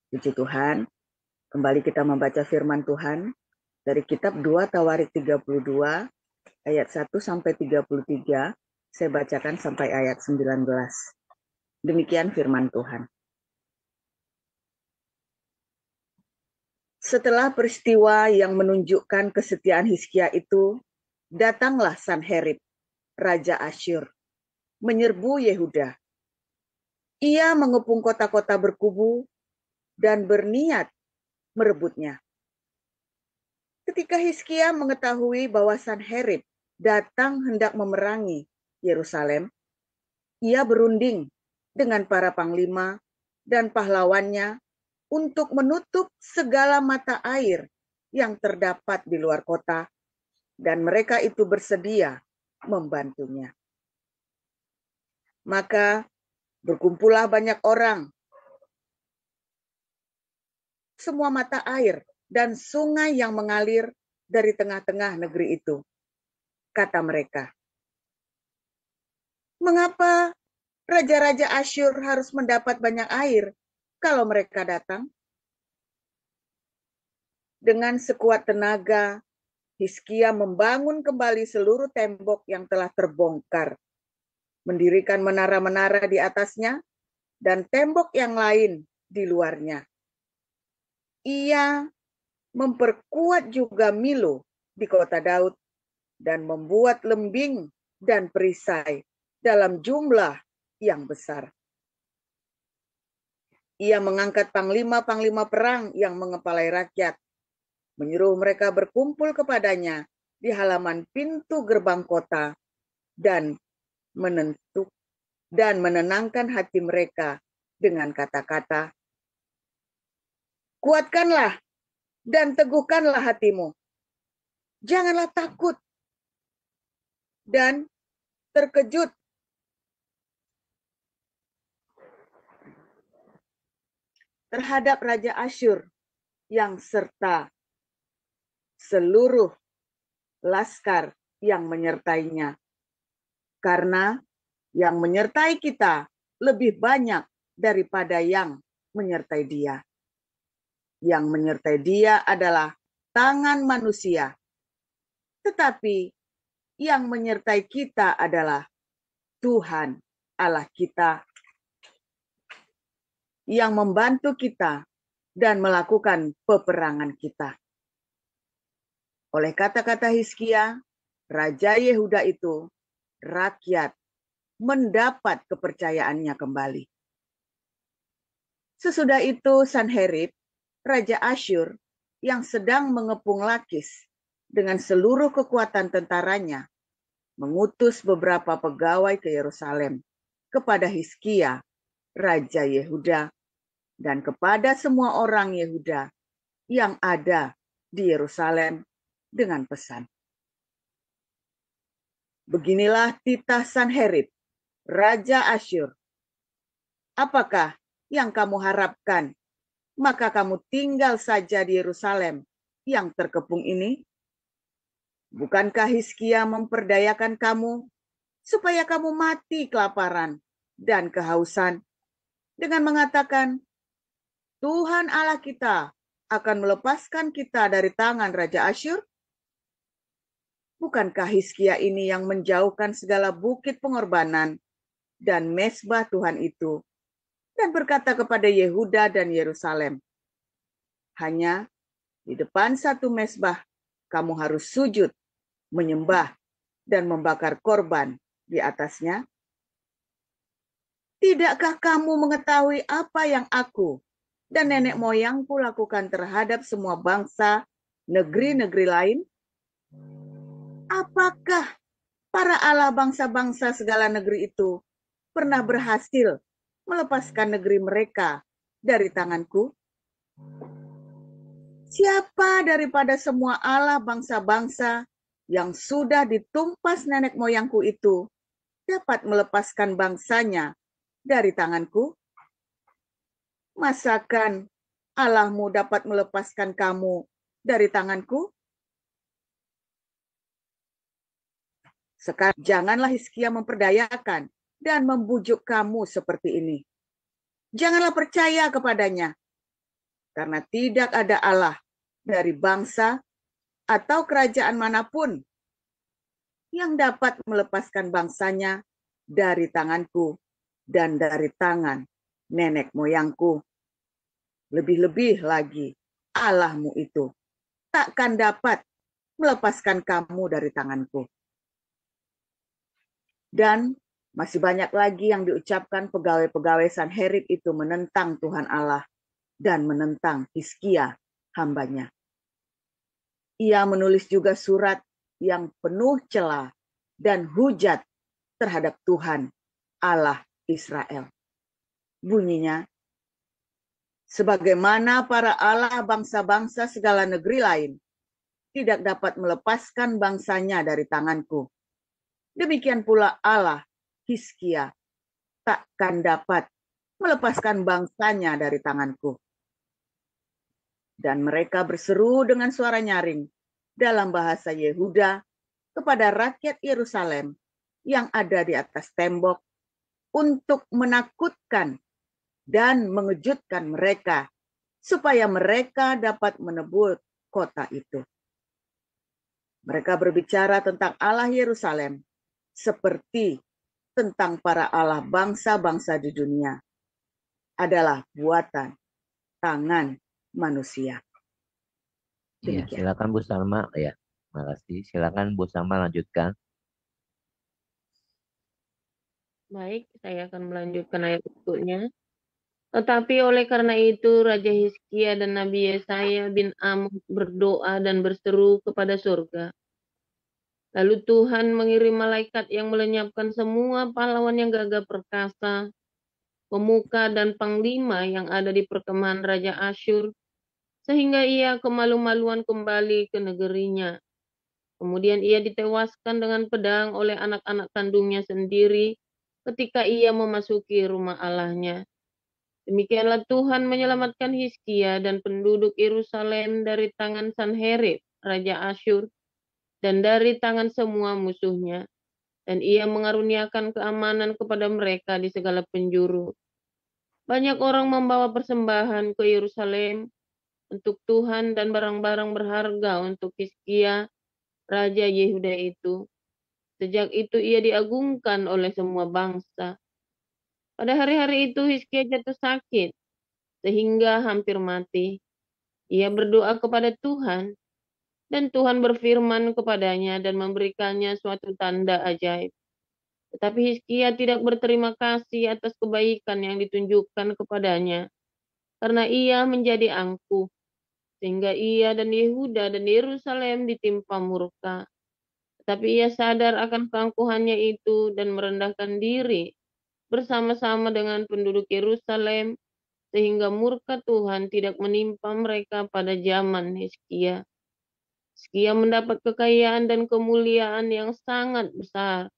Puji Tuhan, kembali kita membaca firman Tuhan dari kitab 2 Tawarik 32 ayat 1 sampai 33. Saya bacakan sampai ayat 19. Demikian firman Tuhan. Setelah peristiwa yang menunjukkan kesetiaan Hizkia itu, datanglah Sanherib, Raja Asyur, menyerbu Yehuda. Ia mengepung kota-kota berkubu dan berniat merebutnya. Ketika Hizkia mengetahui bahwa Sanherib datang hendak memerangi Yerusalem, ia berunding dengan para panglima dan pahlawannya untuk menutup segala mata air yang terdapat di luar kota, dan mereka itu bersedia membantunya. Maka berkumpullah banyak orang, semua mata air dan sungai yang mengalir dari tengah-tengah negeri itu. Kata mereka, mengapa raja-raja Asyur harus mendapat banyak air kalau mereka datang? Dengan sekuat tenaga, Hizkia membangun kembali seluruh tembok yang telah terbongkar, mendirikan menara-menara di atasnya, dan tembok yang lain di luarnya. Ia memperkuat juga Milo di kota Daud, dan membuat lembing dan perisai dalam jumlah yang besar. Ia mengangkat panglima-panglima perang yang mengepalai rakyat, menyuruh mereka berkumpul kepadanya di halaman pintu gerbang kota dan menenangkan hati mereka dengan kata-kata, kuatkanlah dan teguhkanlah hatimu. Janganlah takut dan terkejut terhadap Raja Asyur yang serta seluruh laskar yang menyertainya. Karena yang menyertai kita lebih banyak daripada yang menyertai dia. Yang menyertai dia adalah tangan manusia. Tetapi yang menyertai kita adalah Tuhan Allah kita yang membantu kita dan melakukan peperangan kita. Oleh kata-kata Hizkia, Raja Yehuda itu, rakyat mendapat kepercayaannya kembali. Sesudah itu Sanherib, Raja Asyur, yang sedang mengepung Lakis dengan seluruh kekuatan tentaranya, mengutus beberapa pegawai ke Yerusalem kepada Hizkia, Raja Yehuda, dan kepada semua orang Yehuda yang ada di Yerusalem dengan pesan. Beginilah titah Sanherib, Raja Asyur. Apakah yang kamu harapkan? Maka kamu tinggal saja di Yerusalem yang terkepung ini? Bukankah Hizkia memperdayakan kamu supaya kamu mati kelaparan dan kehausan dengan mengatakan, Tuhan Allah kita akan melepaskan kita dari tangan Raja Asyur? Bukankah Hizkia ini yang menjauhkan segala bukit pengorbanan dan mezbah Tuhan itu, dan berkata kepada Yehuda dan Yerusalem, hanya di depan satu mezbah kamu harus sujud, menyembah, dan membakar korban di atasnya? Tidakkah kamu mengetahui apa yang aku dan nenek moyangku lakukan terhadap semua bangsa, negeri-negeri lain? Apakah para Allah bangsa-bangsa segala negeri itu pernah berhasil melepaskan negeri mereka dari tanganku? Siapa daripada semua Allah bangsa-bangsa yang sudah ditumpas nenek moyangku itu dapat melepaskan bangsanya dari tanganku? Masakan Allahmu dapat melepaskan kamu dari tanganku? Sekarang janganlah Hizkia memperdayakan dan membujuk kamu seperti ini. Janganlah percaya kepadanya. karena tidak ada Allah dari bangsa atau kerajaan manapun yang dapat melepaskan bangsanya dari tanganku dan dari tangan nenek moyangku. Lebih-lebih lagi, Allahmu itu takkan dapat melepaskan kamu dari tanganku. Dan masih banyak lagi yang diucapkan pegawai-pegawai Sanherib itu menentang Tuhan Allah dan menentang Hizkia hambanya. Ia menulis juga surat yang penuh cela dan hujat terhadap Tuhan Allah Israel. Bunyinya, sebagaimana para Allah bangsa-bangsa segala negeri lain tidak dapat melepaskan bangsanya dari tanganku, demikian pula Allah Hizkia takkan dapat melepaskan bangsanya dari tanganku. Dan mereka berseru dengan suara nyaring dalam bahasa Yehuda kepada rakyat Yerusalem yang ada di atas tembok untuk menakutkan dan mengejutkan mereka supaya mereka dapat menebus kota itu. Mereka berbicara tentang Allah Yerusalem seperti tentang para Allah bangsa-bangsa di dunia adalah buatan tangan manusia. Iya, Demikian. silakan Bu Salma. Ya, makasih. Silakan Bu Salma lanjutkan. Baik, saya akan melanjutkan ayat berikutnya. Tetapi oleh karena itu Raja Hizkia dan Nabi Yesaya bin Amos berdoa dan berseru kepada surga. Lalu Tuhan mengirim malaikat yang melenyapkan semua pahlawan yang gagah perkasa, pemuka dan panglima yang ada di perkemahan Raja Asyur, sehingga ia kemalu-maluan kembali ke negerinya. Kemudian ia ditewaskan dengan pedang oleh anak-anak kandungnya sendiri ketika ia memasuki rumah Allahnya. Demikianlah Tuhan menyelamatkan Hizkia dan penduduk Yerusalem dari tangan Sanherib, Raja Asyur, dan dari tangan semua musuhnya. Dan ia mengaruniakan keamanan kepada mereka di segala penjuru. Banyak orang membawa persembahan ke Yerusalem untuk Tuhan dan barang-barang berharga untuk Hizkia, Raja Yehuda itu. Sejak itu ia diagungkan oleh semua bangsa. Pada hari-hari itu Hizkia jatuh sakit, sehingga hampir mati. Ia berdoa kepada Tuhan, dan Tuhan berfirman kepadanya dan memberikannya suatu tanda ajaib. Tetapi Hizkia tidak berterima kasih atas kebaikan yang ditunjukkan kepadanya, karena ia menjadi angkuh, sehingga ia dan Yehuda dan Yerusalem ditimpa murka. Tetapi ia sadar akan keangkuhannya itu dan merendahkan diri bersama-sama dengan penduduk Yerusalem, sehingga murka Tuhan tidak menimpa mereka pada zaman Hizkia. Hizkia mendapat kekayaan dan kemuliaan yang sangat besar.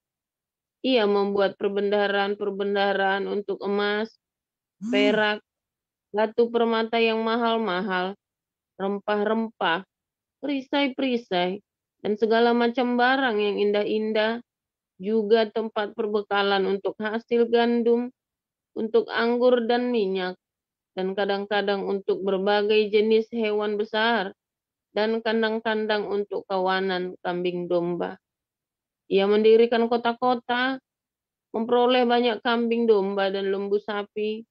Ia membuat perbendaharaan-perbendaharaan untuk emas, perak, batu permata yang mahal-mahal, rempah-rempah, perisai-perisai, dan segala macam barang yang indah-indah, juga tempat perbekalan untuk hasil gandum, untuk anggur dan minyak, dan kadang-kadang untuk berbagai jenis hewan besar, dan kandang-kandang untuk kawanan kambing domba. Ia mendirikan kota-kota, memperoleh banyak kambing domba dan lembu sapi,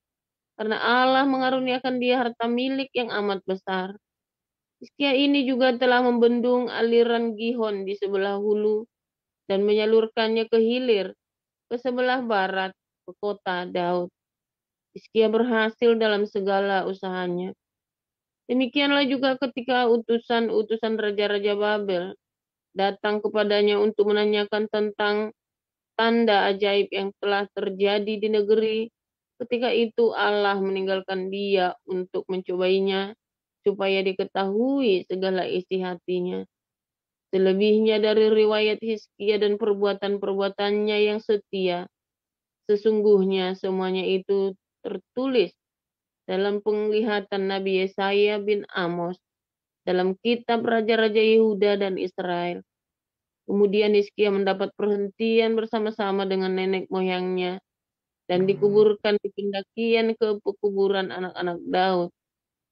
karena Allah mengaruniakan dia harta milik yang amat besar. Hizkia ini juga telah membendung aliran Gihon di sebelah hulu, dan menyalurkannya ke hilir, ke sebelah barat, ke kota Daud. Hizkia berhasil dalam segala usahanya. Demikianlah juga ketika utusan-utusan raja-raja Babel datang kepadanya untuk menanyakan tentang tanda ajaib yang telah terjadi di negeri. Ketika itu Allah meninggalkan dia untuk mencobainya, supaya diketahui segala isi hatinya. Selebihnya dari riwayat Hizkia dan perbuatan-perbuatannya yang setia, sesungguhnya semuanya itu tertulis dalam penglihatan Nabi Yesaya bin Amos, dalam kitab Raja-Raja Yehuda dan Israel. Kemudian Hizkia mendapat perhentian bersama-sama dengan nenek moyangnya, dan dikuburkan di pendakian ke pekuburan anak-anak Daud.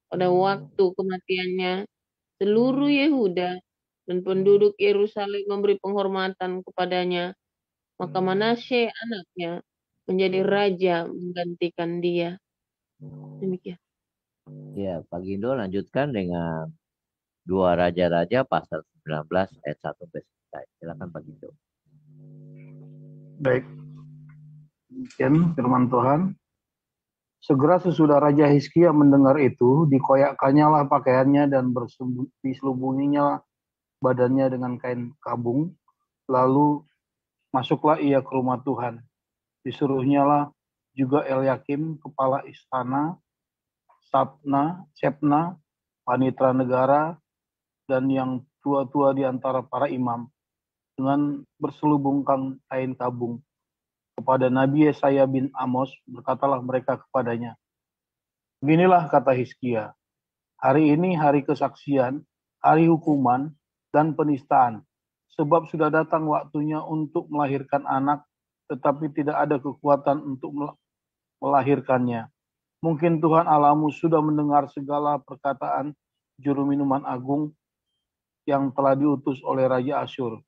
Pada waktu kematiannya, seluruh Yehuda dan penduduk Yerusalem memberi penghormatan kepadanya. Maka Manasye anaknya menjadi raja menggantikan dia. Demikian. Ya, Pak Gindo lanjutkan dengan 2 Raja-Raja pasal 19 ayat 1 sampai 9. Silakan Pak Gindo. Baik, demikian firman Tuhan. Segera sesudah Raja Hizkia mendengar itu, dikoyakkannya lah pakaiannya dan diselubunginya badannya dengan kain kabung. Lalu masuklah ia ke rumah Tuhan. Disuruhnya lah juga Elyakim, kepala istana, Shebna, panitra negara, dan yang tua-tua di antara para imam, dengan berselubungkan kain kabung. Kepada Nabi Yesaya bin Amos, berkatalah mereka kepadanya, beginilah kata Hizkia, hari ini hari kesaksian, hari hukuman, dan penistaan, sebab sudah datang waktunya untuk melahirkan anak, tetapi tidak ada kekuatan untuk melahirkannya. Mungkin Tuhan Allahmu sudah mendengar segala perkataan juru minuman agung yang telah diutus oleh Raja Asyur,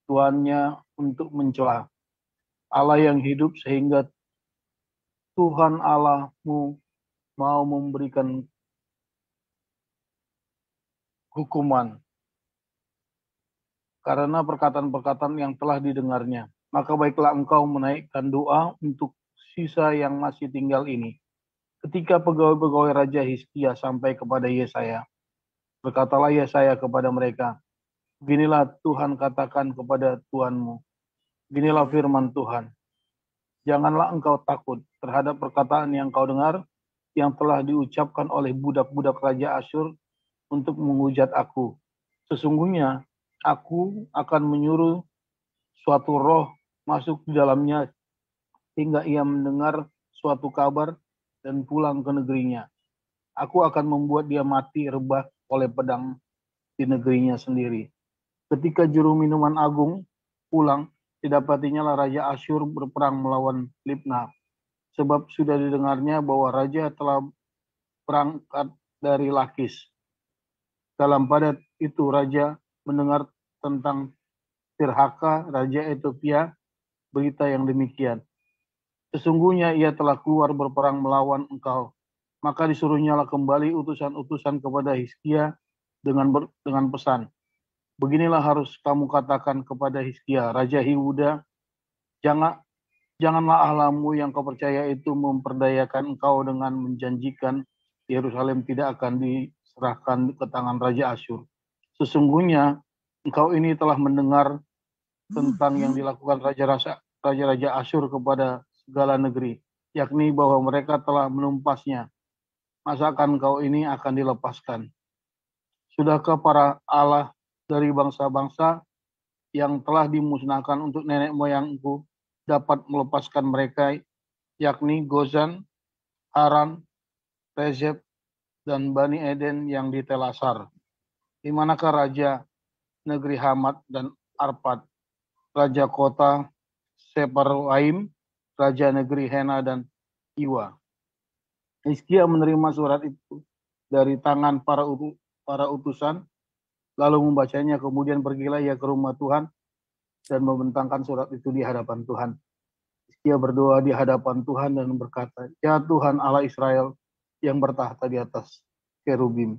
tuannya untuk mencela Allah yang hidup, sehingga Tuhan Allahmu mau memberikan hukuman karena perkataan-perkataan yang telah didengarnya. Maka baiklah engkau menaikkan doa untuk sisa yang masih tinggal ini. Ketika pegawai-pegawai Raja Hizkia sampai kepada Yesaya, berkatalah Yesaya kepada mereka, beginilah Tuhan katakan kepada Tuanmu, beginilah firman Tuhan, janganlah engkau takut terhadap perkataan yang kau dengar, yang telah diucapkan oleh budak-budak Raja Asyur untuk menghujat aku. Sesungguhnya aku akan menyuruh suatu roh masuk di dalamnya, hingga ia mendengar suatu kabar dan pulang ke negerinya. Aku akan membuat dia mati rebah oleh pedang di negerinya sendiri. Ketika juru minuman agung pulang, didapatinya lah Raja Asyur berperang melawan Libna, sebab sudah didengarnya bahwa raja telah berangkat dari Lakis. Dalam pada itu raja mendengar tentang Tirhaka, raja Ethiopia, berita yang demikian. Sesungguhnya ia telah keluar berperang melawan engkau. Maka disuruhnyalah kembali utusan-utusan kepada Hizkia dengan pesan, beginilah harus kamu katakan kepada Hizkia, Raja Yehuda, janganlah Allahmu yang kau percaya itu memperdayakan engkau dengan menjanjikan Yerusalem tidak akan diserahkan ke tangan Raja Asyur. Sesungguhnya engkau ini telah mendengar tentang yang dilakukan raja-raja Asyur kepada segala negeri, yakni bahwa mereka telah menumpasnya. Masakan engkau ini akan dilepaskan? Sudahkah para Allah dari bangsa-bangsa yang telah dimusnahkan untuk nenek moyangku dapat melepaskan mereka, yakni Gozan, Haran, Rezep, dan Bani Eden yang di Telasar? Di manakah raja negeri Hamat dan Arpad, raja kota Separwaim, raja negeri Hena dan Iwa? Hizkia menerima surat itu dari tangan para utusan, lalu membacanya, kemudian pergilah ia ke rumah Tuhan dan membentangkan surat itu di hadapan Tuhan. Hizkia berdoa di hadapan Tuhan dan berkata, ya Tuhan Allah Israel yang bertahta di atas kerubim,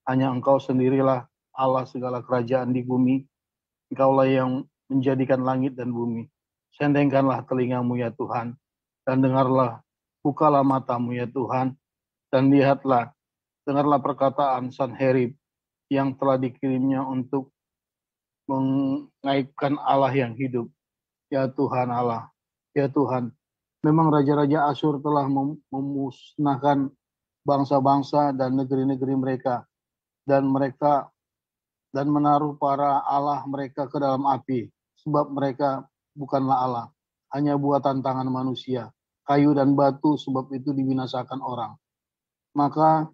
hanya engkau sendirilah Allah segala kerajaan di bumi, engkaulah yang menjadikan langit dan bumi. Sendengkanlah telingamu ya Tuhan, dan dengarlah, bukalah matamu ya Tuhan, dan lihatlah, dengarlah perkataan Sanherib yang telah dikirimnya untuk mengaibkan Allah yang hidup. Ya Tuhan Allah, ya Tuhan, memang raja-raja Asyur telah memusnahkan bangsa-bangsa dan negeri-negeri mereka, dan menaruh para Allah mereka ke dalam api, sebab mereka bukanlah Allah, hanya buatan tangan manusia, kayu dan batu, sebab itu dibinasakan orang. Maka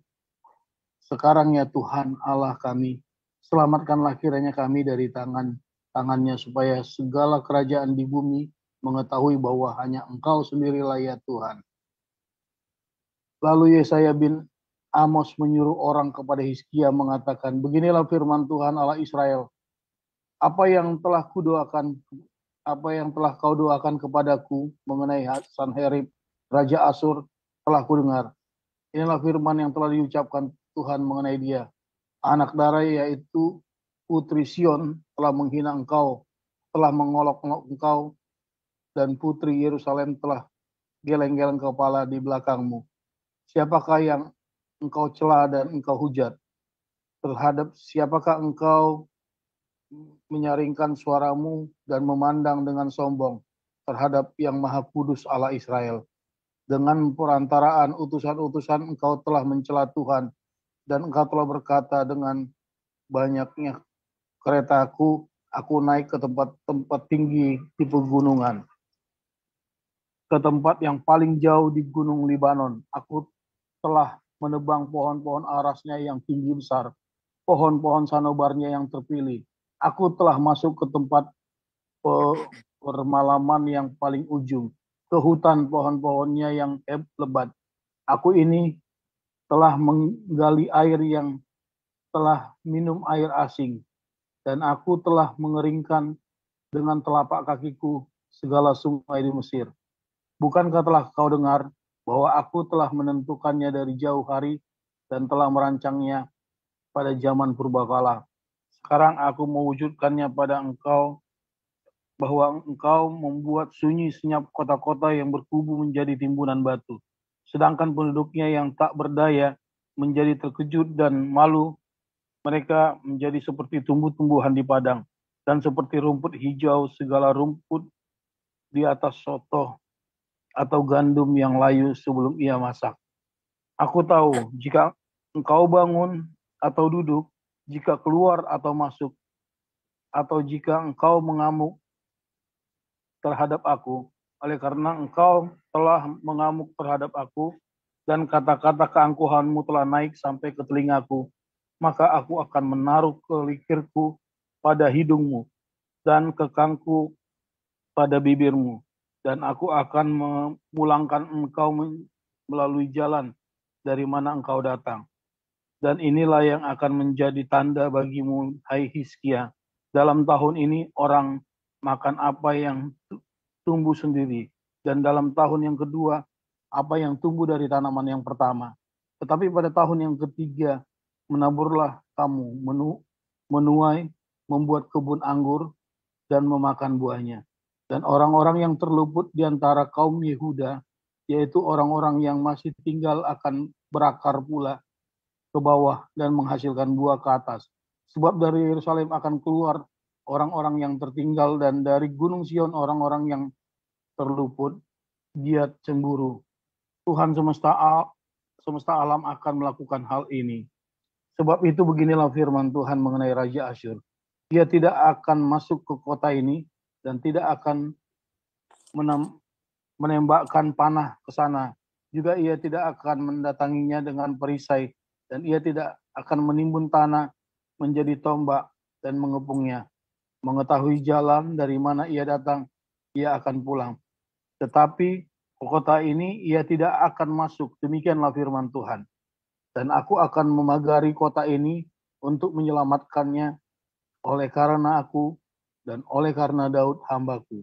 sekarang ya Tuhan Allah kami, selamatkanlah kiranya kami dari tangannya, supaya segala kerajaan di bumi mengetahui bahwa hanya engkau sendirilah ya Tuhan. Lalu Yesaya bin Amos menyuruh orang kepada Hizkia mengatakan, beginilah firman Tuhan Allah Israel, apa yang telah kau doakan kepadaku mengenai Sanherib, Raja Asyur, telah kudengar. Inilah firman yang telah diucapkan Tuhan mengenai dia. Anak darah yaitu Putri Sion telah menghina engkau, telah mengolok-olok engkau, dan Putri Yerusalem telah geleng-geleng kepala di belakangmu. Siapakah yang engkau cela dan engkau hujat? Terhadap siapakah engkau menyaringkan suaramu dan memandang dengan sombong terhadap yang Maha Kudus Allah Israel? Dengan perantaraan utusan-utusan engkau telah mencela Tuhan, dan engkau telah berkata, dengan banyaknya keretaku, aku naik ke tempat-tempat tinggi di pegunungan, ke tempat yang paling jauh di gunung Libanon. Aku telah menebang pohon-pohon arasnya yang tinggi besar, pohon-pohon sanobarnya yang terpilih. Aku telah masuk ke tempat permalaman yang paling ujung, ke hutan pohon-pohonnya yang lebat. Aku ini telah menggali air yang telah minum air asing, dan aku telah mengeringkan dengan telapak kakiku segala sungai di Mesir. Bukankah telah kau dengar bahwa aku telah menentukannya dari jauh hari dan telah merancangnya pada zaman purbakala? Sekarang aku mewujudkannya pada engkau, bahwa engkau membuat sunyi senyap kota-kota yang berkubu menjadi timbunan batu, sedangkan penduduknya yang tak berdaya menjadi terkejut dan malu. Mereka menjadi seperti tumbuh-tumbuhan di padang, dan seperti rumput hijau segala rumput di atas soto atau gandum yang layu sebelum ia masak. Aku tahu jika engkau bangun atau duduk, jika keluar atau masuk, atau jika engkau mengamuk terhadap aku, oleh karena engkau telah mengamuk terhadap aku, dan kata-kata keangkuhanmu telah naik sampai ke telingaku, maka aku akan menaruh kelikirku pada hidungmu dan kekangku pada bibirmu, dan aku akan memulangkan engkau melalui jalan dari mana engkau datang. Dan inilah yang akan menjadi tanda bagimu, hai Hizkia. Dalam tahun ini orang makan apa yang tumbuh sendiri, dan dalam tahun yang kedua apa yang tumbuh dari tanaman yang pertama. Tetapi pada tahun yang ketiga menaburlah kamu, menuai, membuat kebun anggur, dan memakan buahnya. Dan orang-orang yang terluput di antara kaum Yehuda, yaitu orang-orang yang masih tinggal, akan berakar pula ke bawah dan menghasilkan buah ke atas. Sebab dari Yerusalem akan keluar orang-orang yang tertinggal, dan dari Gunung Sion orang-orang yang terluput. Dia cemburu. Tuhan semesta alam akan melakukan hal ini. Sebab itu beginilah firman Tuhan mengenai Raja Asyur. Dia tidak akan masuk ke kota ini, dan tidak akan menembakkan panah ke sana. Juga ia tidak akan mendatanginya dengan perisai, dan ia tidak akan menimbun tanah menjadi tombak dan mengepungnya. Mengetahui jalan dari mana ia datang, ia akan pulang. Tetapi ke kota ini ia tidak akan masuk. Demikianlah firman Tuhan. Dan aku akan memagari kota ini untuk menyelamatkannya oleh karena aku dan oleh karena Daud hambaku.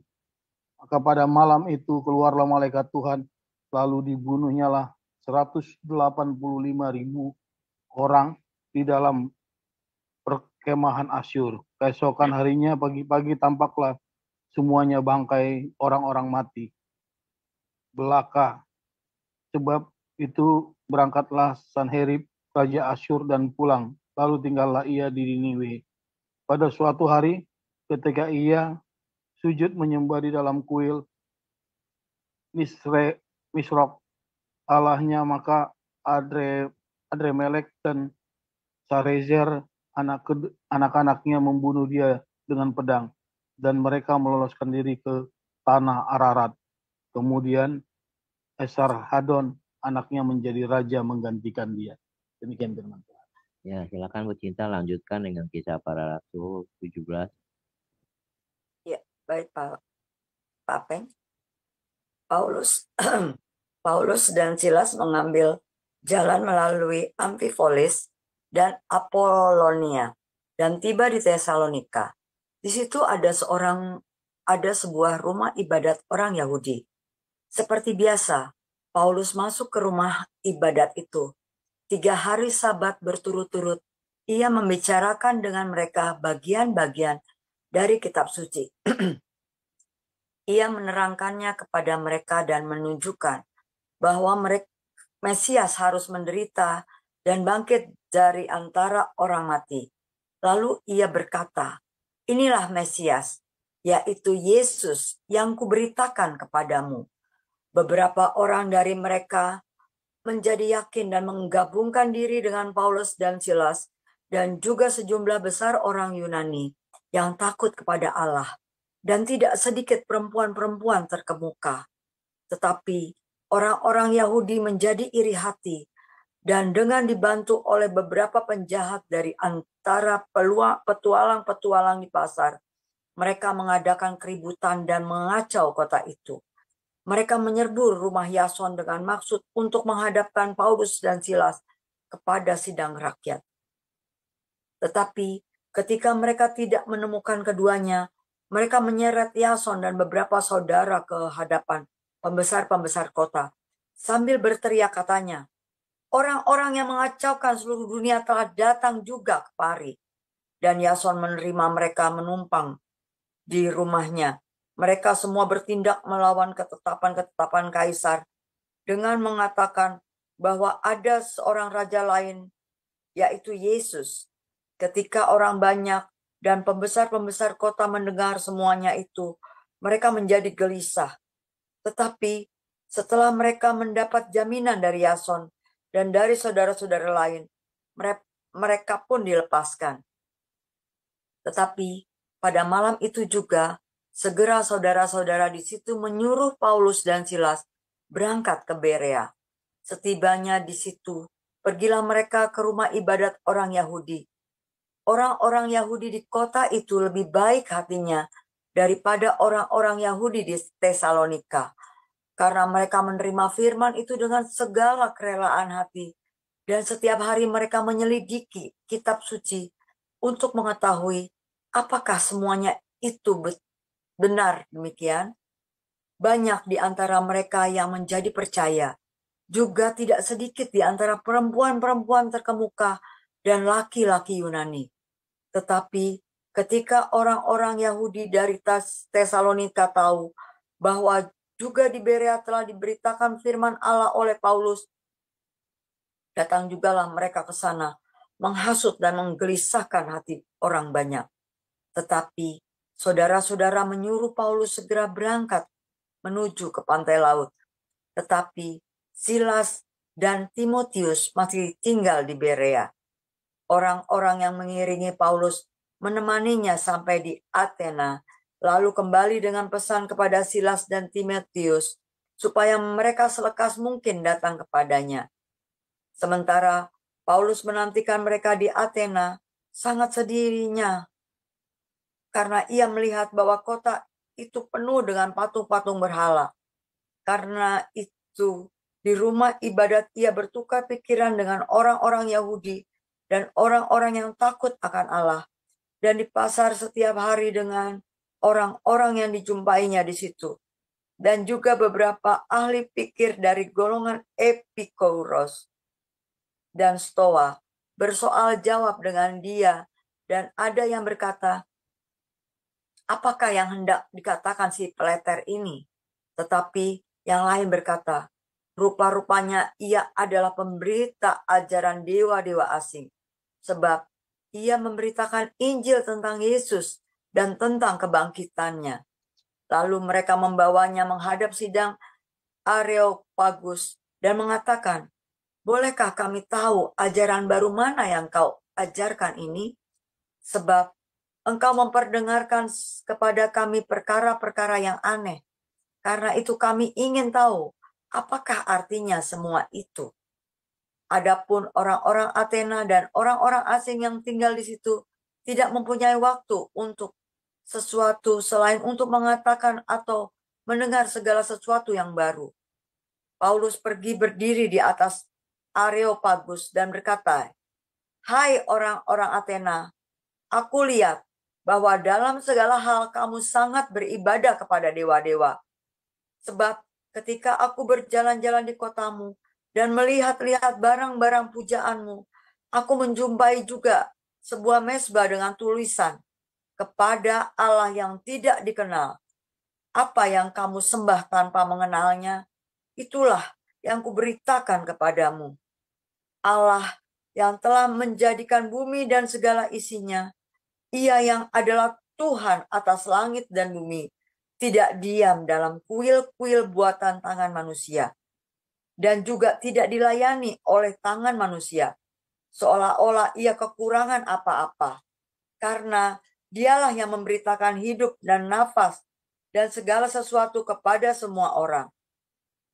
Maka pada malam itu keluarlah malaikat Tuhan, lalu dibunuhnyalah 185.000 orang di dalam perkemahan Asyur. Keesokan harinya pagi-pagi tampaklah semuanya bangkai orang-orang mati belaka. Sebab itu berangkatlah Sanherib, Raja Asyur, dan pulang. Lalu tinggallah ia di Niniwe. Pada suatu hari, ketika ia sujud menyembah di dalam kuil Misrok Allahnya, maka Adremelek dan Sarezer anak-anaknya membunuh dia dengan pedang, dan mereka meloloskan diri ke tanah Ararat. Kemudian Esarhadon anaknya menjadi raja menggantikan dia. Demikian firman Tuhan. Ya, silakan Bu Cinta lanjutkan dengan Kisah Para Rasul 17. Ya, baik Pak Peng. Paulus dan Silas mengambil jalan melalui Amfipolis dan Apolonia, dan tiba di Tesalonika. Di situ ada sebuah rumah ibadat orang Yahudi. Seperti biasa, Paulus masuk ke rumah ibadat itu. 3 hari Sabat berturut-turut, ia membicarakan dengan mereka bagian-bagian dari kitab suci. Ia menerangkannya kepada mereka dan menunjukkan bahwa Mesias harus menderita dan bangkit dari antara orang mati. Lalu ia berkata, inilah Mesias, yaitu Yesus yang kuberitakan kepadamu. Beberapa orang dari mereka menjadi yakin dan menggabungkan diri dengan Paulus dan Silas, dan juga sejumlah besar orang Yunani yang takut kepada Allah, dan tidak sedikit perempuan-perempuan terkemuka. Tetapi orang-orang Yahudi menjadi iri hati, dan dengan dibantu oleh beberapa penjahat dari antara petualang-petualang di pasar, mereka mengadakan keributan dan mengacau kota itu. Mereka menyerbu rumah Yason dengan maksud untuk menghadapkan Paulus dan Silas kepada sidang rakyat. Tetapi ketika mereka tidak menemukan keduanya, mereka menyeret Yason dan beberapa saudara ke hadapan pembesar-pembesar kota, sambil berteriak katanya, orang-orang yang mengacaukan seluruh dunia telah datang juga kemari. Dan Yason menerima mereka menumpang di rumahnya. Mereka semua bertindak melawan ketetapan-ketetapan kaisar dengan mengatakan bahwa ada seorang raja lain, yaitu Yesus. Ketika orang banyak dan pembesar-pembesar kota mendengar semuanya itu, mereka menjadi gelisah. Tetapi setelah mereka mendapat jaminan dari Yason dan dari saudara-saudara lain, mereka pun dilepaskan. Tetapi pada malam itu juga, segera saudara-saudara di situ menyuruh Paulus dan Silas berangkat ke Berea. Setibanya di situ, pergilah mereka ke rumah ibadat orang Yahudi. Orang-orang Yahudi di kota itu lebih baik hatinya daripada orang-orang Yahudi di Tesalonika, karena mereka menerima firman itu dengan segala kerelaan hati, dan setiap hari mereka menyelidiki kitab suci untuk mengetahui apakah semuanya itu benar demikian. Banyak di antara mereka yang menjadi percaya, juga tidak sedikit di antara perempuan-perempuan terkemuka dan laki-laki Yunani. Tetapi ketika orang-orang Yahudi dari Tesalonika tahu bahwa juga di Berea telah diberitakan firman Allah oleh Paulus, datang jugalah mereka ke sana, menghasut dan menggelisahkan hati orang banyak. Tetapi saudara-saudara menyuruh Paulus segera berangkat menuju ke pantai laut. Tetapi Silas dan Timotius masih tinggal di Berea. Orang-orang yang mengiringi Paulus menemaninya sampai di Athena, lalu kembali dengan pesan kepada Silas dan Timotius supaya mereka selekas mungkin datang kepadanya. Sementara Paulus menantikan mereka di Athena, sangat sedihnya karena ia melihat bahwa kota itu penuh dengan patung-patung berhala. Karena itu, di rumah ibadat ia bertukar pikiran dengan orang-orang Yahudi dan orang-orang yang takut akan Allah. Dan di pasar setiap hari dengan orang-orang yang dijumpainya di situ. Dan juga beberapa ahli pikir dari golongan Epikuros dan Stoa bersoal jawab dengan dia. Dan ada yang berkata, apakah yang hendak dikatakan si peleter ini? Tetapi yang lain berkata, rupa-rupanya ia adalah pemberita ajaran dewa-dewa asing. Sebab ia memberitakan Injil tentang Yesus dan tentang kebangkitannya. Lalu mereka membawanya menghadap sidang Areopagus dan mengatakan, bolehkah kami tahu ajaran baru mana yang kau ajarkan ini? Sebab engkau memperdengarkan kepada kami perkara-perkara yang aneh. Karena itu kami ingin tahu apakah artinya semua itu. Adapun orang-orang Athena dan orang-orang asing yang tinggal di situ tidak mempunyai waktu untuk sesuatu selain untuk mengatakan atau mendengar segala sesuatu yang baru. Paulus pergi berdiri di atas Areopagus dan berkata, "Hai orang-orang Athena, aku lihat bahwa dalam segala hal kamu sangat beribadah kepada dewa-dewa. Sebab ketika aku berjalan-jalan di kotamu dan melihat-lihat barang-barang pujaanmu, aku menjumpai juga sebuah mezbah dengan tulisan, kepada Allah yang tidak dikenal. Apa yang kamu sembah tanpa mengenalnya, itulah yang kuberitakan kepadamu. Allah yang telah menjadikan bumi dan segala isinya, Ia yang adalah Tuhan atas langit dan bumi, tidak diam dalam kuil-kuil buatan tangan manusia, dan juga tidak dilayani oleh tangan manusia, seolah-olah Ia kekurangan apa-apa, karena Dialah yang memberitakan hidup dan nafas dan segala sesuatu kepada semua orang.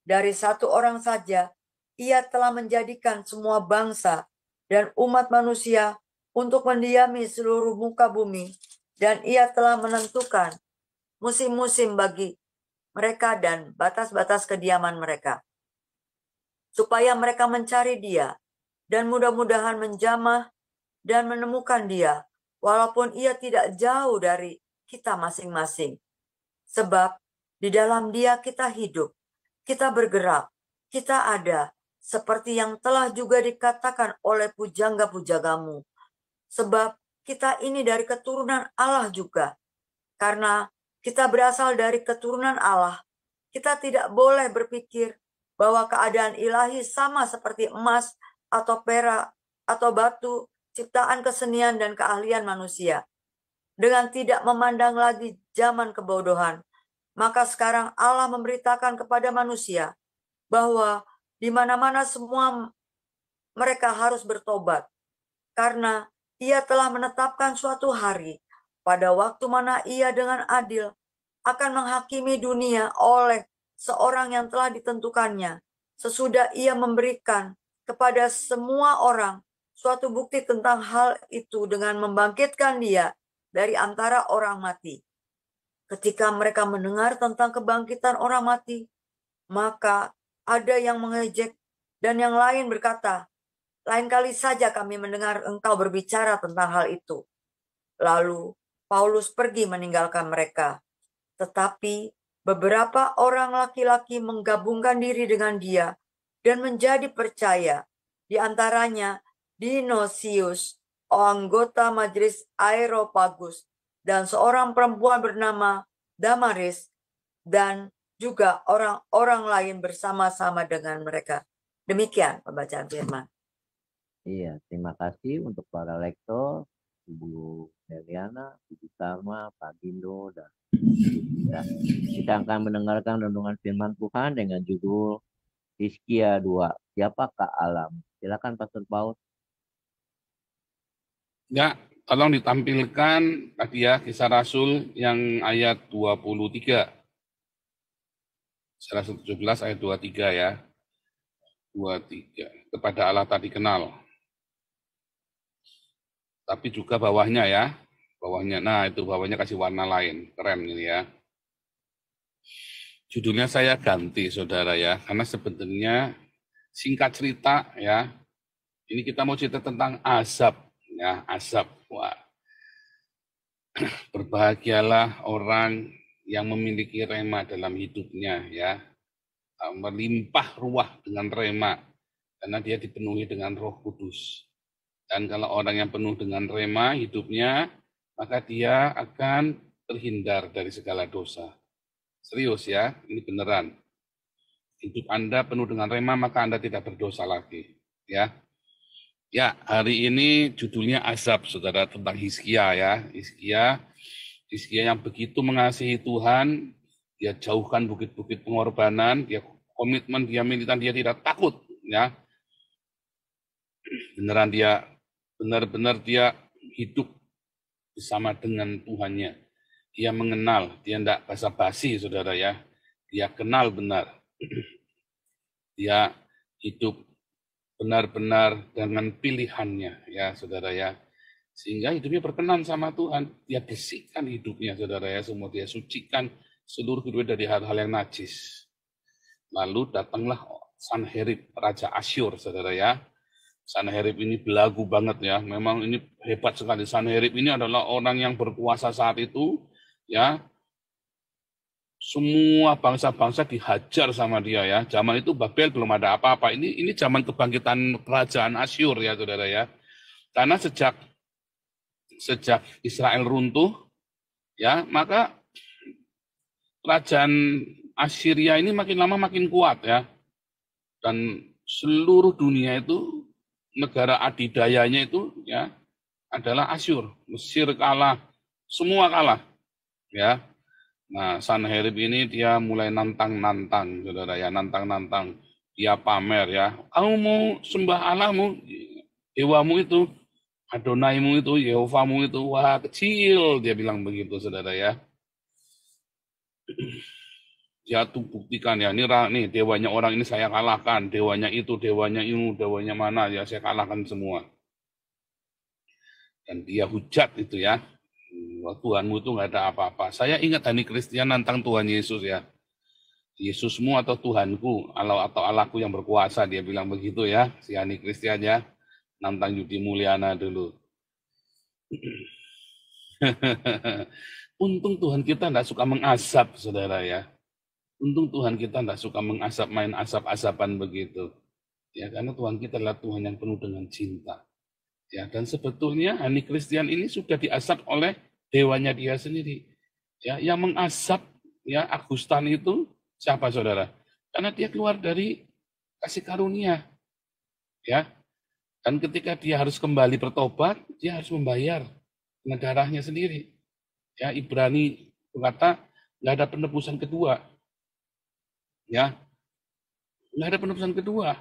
Dari satu orang saja, Ia telah menjadikan semua bangsa dan umat manusia untuk mendiami seluruh muka bumi, dan Ia telah menentukan musim-musim bagi mereka dan batas-batas kediaman mereka, supaya mereka mencari Dia dan mudah-mudahan menjamah dan menemukan Dia, walaupun Ia tidak jauh dari kita masing-masing. Sebab di dalam Dia kita hidup, kita bergerak, kita ada, seperti yang telah juga dikatakan oleh pujangga-pujanggamu. Sebab kita ini dari keturunan Allah juga. Karena kita berasal dari keturunan Allah, kita tidak boleh berpikir bahwa keadaan ilahi sama seperti emas atau perak atau batu, ciptaan kesenian dan keahlian manusia. Dengan tidak memandang lagi zaman kebodohan, maka sekarang Allah memberitakan kepada manusia bahwa di mana-mana semua mereka harus bertobat, karena Ia telah menetapkan suatu hari pada waktu mana Ia dengan adil akan menghakimi dunia oleh seorang yang telah ditentukannya, sesudah Ia memberikan kepada semua orang suatu bukti tentang hal itu dengan membangkitkan Dia dari antara orang mati. Ketika mereka mendengar tentang kebangkitan orang mati, maka ada yang mengejek dan yang lain berkata, "Lain kali saja kami mendengar engkau berbicara tentang hal itu." Lalu Paulus pergi meninggalkan mereka. Tetapi beberapa orang laki-laki menggabungkan diri dengan dia dan menjadi percaya. Di antaranya Dionysius, anggota majelis Areopagus, dan seorang perempuan bernama Damaris, dan juga orang-orang lain bersama-sama dengan mereka. Demikian pembacaan firman. Iya, terima kasih untuk para lektor, Ibu Meliana, Ibu Tama, Pak Gindo, dan kita akan mendengarkan renungan firman Tuhan dengan judul Hizkia 2. Siapakah alam? Silakan Pastor Paul. Ya, tolong ditampilkan tadi ya Kisah Rasul yang ayat 23. Kisah Rasul 17 ayat 23 ya. 23. Kepada Allah tak dikenal. Tapi juga bawahnya ya. Bawahnya, nah itu bawahnya kasih warna lain. Keren ini ya. Judulnya saya ganti saudara ya. Karena sebenarnya singkat cerita ya. Ini kita mau cerita tentang azab. Ya, azab. Wah. Berbahagialah orang yang memiliki rema dalam hidupnya ya. Melimpah ruah dengan rema. Karena dia dipenuhi dengan Roh Kudus. Dan kalau orang yang penuh dengan rema hidupnya, maka dia akan terhindar dari segala dosa. Serius ya, ini beneran. Hidup Anda penuh dengan rema, maka Anda tidak berdosa lagi. Ya, ya hari ini judulnya azab, saudara, tentang Hizkia ya. Hizkia yang begitu mengasihi Tuhan, dia jauhkan bukit-bukit pengorbanan, dia komitmen, dia militan, dia tidak takut. Ya, benar-benar dia hidup bersama dengan Tuhannya. Dia mengenal, dia tidak basa-basi, saudara ya. Dia kenal benar. Dia hidup benar-benar dengan pilihannya, ya saudara ya. Sehingga hidupnya berkenan sama Tuhan. Dia bersihkan hidupnya, saudara ya. Semua dia sucikan seluruh hidupnya dari hal-hal yang najis. Lalu datanglah Sanherib, Raja Asyur, saudara ya. Sanherib ini belagu banget ya. Memang ini hebat sekali. Sanherib ini adalah orang yang berkuasa saat itu, ya. Semua bangsa-bangsa dihajar sama dia ya. Zaman itu Babel belum ada apa-apa. Ini zaman kebangkitan kerajaan Asyur ya, saudara ya. Karena sejak Israel runtuh, ya, maka kerajaan Assyria ini makin lama makin kuat ya. Dan seluruh dunia itu, negara adidayanya itu ya adalah Asyur. Mesir kalah, semua kalah ya. Nah, Sanherib ini dia mulai nantang-nantang, saudara ya, nantang-nantang. Dia pamer ya, kamu mau sembah Allahmu, dewamu itu, Adonaimu itu, Yehovamu itu, wah kecil, dia bilang begitu, saudara ya. Dia tuh buktikan ya, nih dewanya orang ini saya kalahkan, dewanya itu, dewanya ini, dewanya mana, ya saya kalahkan semua. Dan dia hujat itu ya. Tuhanmu itu nggak ada apa-apa. Saya ingat Hani Kristian nantang Tuhan Yesus ya. Yesusmu atau Tuhanku, Allah atau Allahku yang berkuasa, dia bilang begitu ya, si Hani Kristian ya, nantang Yudi Mulyana dulu. Untung Tuhan kita tidak suka mengasap, saudara ya. Untung Tuhan kita tidak suka mengasap, main asap-asapan begitu. Ya, karena Tuhan kita adalah Tuhan yang penuh dengan cinta. Ya, dan sebetulnya Hani Kristian ini sudah diasap oleh dewanya dia sendiri. Ya, yang mengasap ya Agustan itu siapa, saudara? Karena dia keluar dari kasih karunia. Ya. Dan ketika dia harus kembali bertobat, dia harus membayar dengan darahnya sendiri. Ya, Ibrani berkata nggak ada penebusan kedua. Ya. Nggak ada penebusan kedua.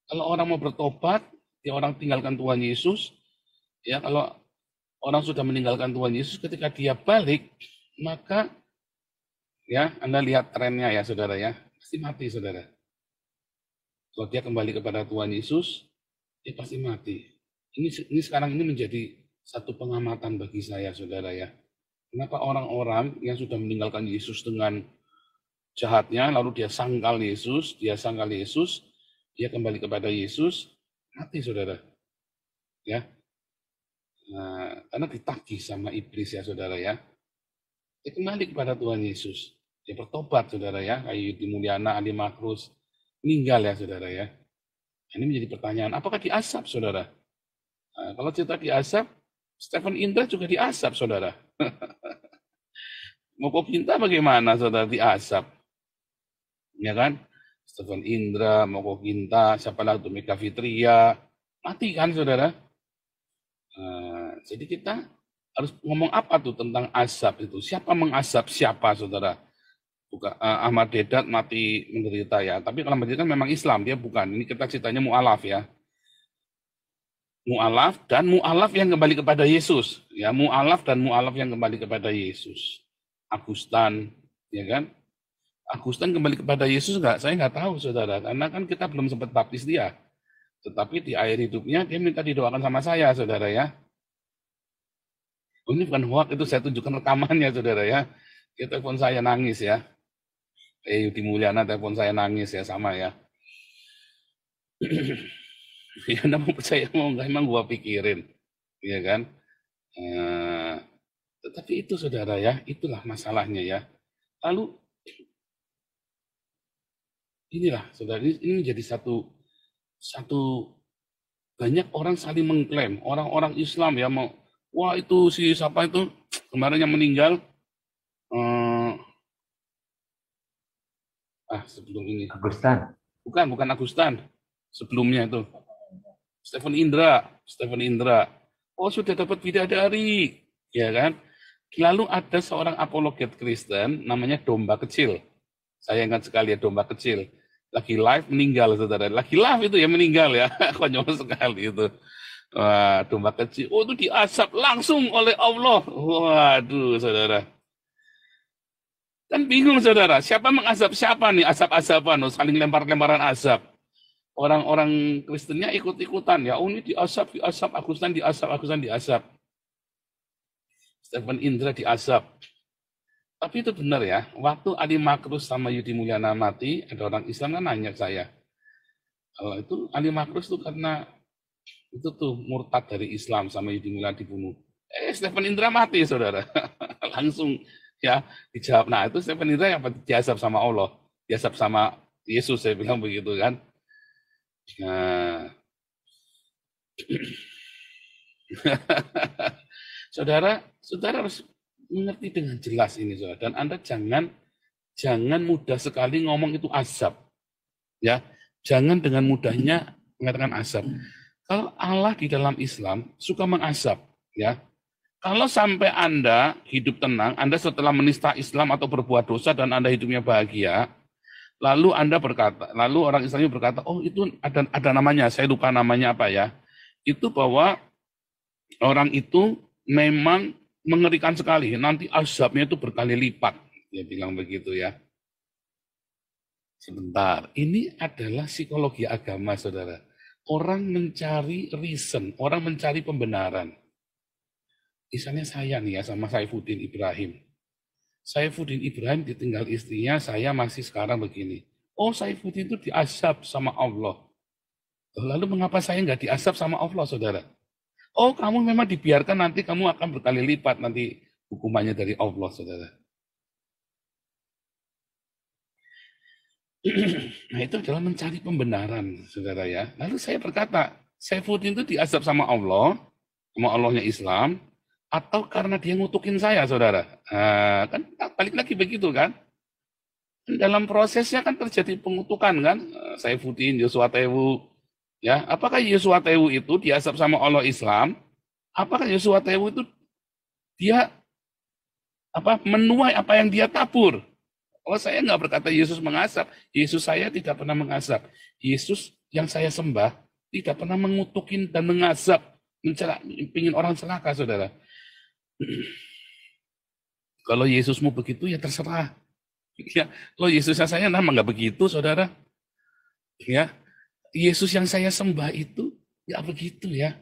Kalau orang mau bertobat, ya orang tinggalkan Tuhan Yesus. Ya, kalau orang sudah meninggalkan Tuhan Yesus, ketika dia balik, maka ya Anda lihat trennya ya, saudara ya, pasti mati, saudara. Kalau dia kembali kepada Tuhan Yesus, dia pasti mati. Ini sekarang ini menjadi satu pengamatan bagi saya, saudara ya. Kenapa orang-orang yang sudah meninggalkan Yesus dengan jahatnya, lalu dia sangkal Yesus, dia kembali kepada Yesus, mati, saudara. Ya. Nah, karena ditagih sama iblis ya, saudara ya. Dia kembali kepada Tuhan Yesus. Dia bertobat, saudara ya. Kayak Yudi Mulyana, Ali Makrus, meninggal ya, saudara ya. Ini menjadi pertanyaan, apakah diasap, saudara? Nah, kalau cerita diasap, Stephen Indra juga diasap, saudara. Moko Kinta bagaimana, saudara, diasap? Ya kan? Stephen Indra, Moko Kinta, siapa lagi, Mega Fitria, mati kan, saudara? Jadi kita harus ngomong apa tuh tentang asap itu? Siapa mengasap siapa, saudara? Bukan Ahmad Dedat mati menderita ya. Tapi kalau menderita memang Islam, dia bukan. Ini kita ceritanya mu'alaf ya. Mu'alaf dan mu'alaf yang kembali kepada Yesus. Ya, mu'alaf dan mu'alaf yang kembali kepada Yesus. Agustan, ya kan? Agustan kembali kepada Yesus enggak? Saya nggak tahu, saudara. Karena kan kita belum sempat baptis dia. Tetapi di akhir hidupnya dia minta didoakan sama saya, saudara ya. Ini bukan hoax, itu saya tunjukkan rekamannya, saudara ya. Dia telepon saya nangis ya. Yudi Mulyana telepon saya nangis ya, sama ya. Ya, Anda mau percaya mau enggak, emang gua pikirin. Iya kan? Tetapi itu, saudara ya, itulah masalahnya ya. Lalu, inilah, saudara, ini menjadi satu banyak orang saling mengklaim, orang-orang Islam ya, mau wah itu si siapa itu kemarin yang meninggal, sebelum ini Agustan. bukan Agustan, sebelumnya itu Stephen Indra, oh sudah dapat bidadari, ya kan? Lalu ada seorang apologet Kristen namanya Domba Kecil, saya ingat sekali ya, Domba Kecil lagi live meninggal, saudara. Lagi live itu ya meninggal ya. Konyol sekali itu. Wah, Domba Kecil. Oh, itu diasap langsung oleh Allah. Waduh, saudara. Kan bingung, saudara. Siapa mengasap siapa nih? Asap-asapan, saling lempar-lemparan asap. Orang-orang Kristennya ikut-ikutan ya. Oh, ini diasap, Agustan diasap. Stephen Indra diasap. Tapi itu benar ya, waktu Ali Makrus sama Yudi Mulyana mati, ada orang Islam kan nanya saya, Kalau itu Ali Makrus itu karena itu tuh murtad dari Islam sama Yudi Mila dibunuh. Stephen Indra mati, saudara. Langsung ya dijawab. Nah, itu Stephen Indra yang diazab sama Allah, diazab sama Yesus, saya bilang begitu kan. Nah, saudara harus mengerti dengan jelas ini, saudara. Dan Anda jangan mudah sekali ngomong itu azab. Ya, jangan dengan mudahnya mengatakan azab. Kalau Allah di dalam Islam suka mengazab, ya. Kalau sampai Anda hidup tenang, Anda setelah menista Islam atau berbuat dosa dan Anda hidupnya bahagia, lalu orang Islamnya berkata, oh itu ada namanya, saya lupa namanya apa ya. Itu bahwa orang itu memang mengerikan sekali, nanti azabnya itu berkali lipat. Dia bilang begitu ya. Sebentar, ini adalah psikologi agama, saudara. Orang mencari reason, orang mencari pembenaran. Misalnya saya nih ya sama Saifuddin Ibrahim. Saifuddin Ibrahim ditinggal istrinya, saya masih sekarang begini. Oh, Saifuddin itu diazab sama Allah. Lalu mengapa saya nggak diazab sama Allah, saudara? Oh, kamu memang dibiarkan, nanti kamu akan berkali lipat nanti hukumannya dari Allah, saudara. Nah, itu adalah mencari pembenaran, saudara ya. Lalu saya berkata, Saifuddin itu diazab sama Allahnya Islam, atau karena dia ngutukin saya, saudara. Nah, kan balik lagi begitu kan. Dalam prosesnya kan terjadi pengutukan kan. Saifuddin, Yosua Tewu. Ya, apakah Yosua Tewu itu diazab sama Allah Islam? Apakah Yosua Tewu itu dia menuai apa yang dia tabur? Oh, saya nggak berkata Yesus mengazab. Yesus saya tidak pernah mengazab. Yesus yang saya sembah tidak pernah mengutukin dan mengazab, ingin orang celaka, saudara. Kalau Yesusmu begitu ya terserah. Ya, kalau Yesusnya saya nama nggak begitu, saudara. Ya, Yesus yang saya sembah itu ya begitu ya.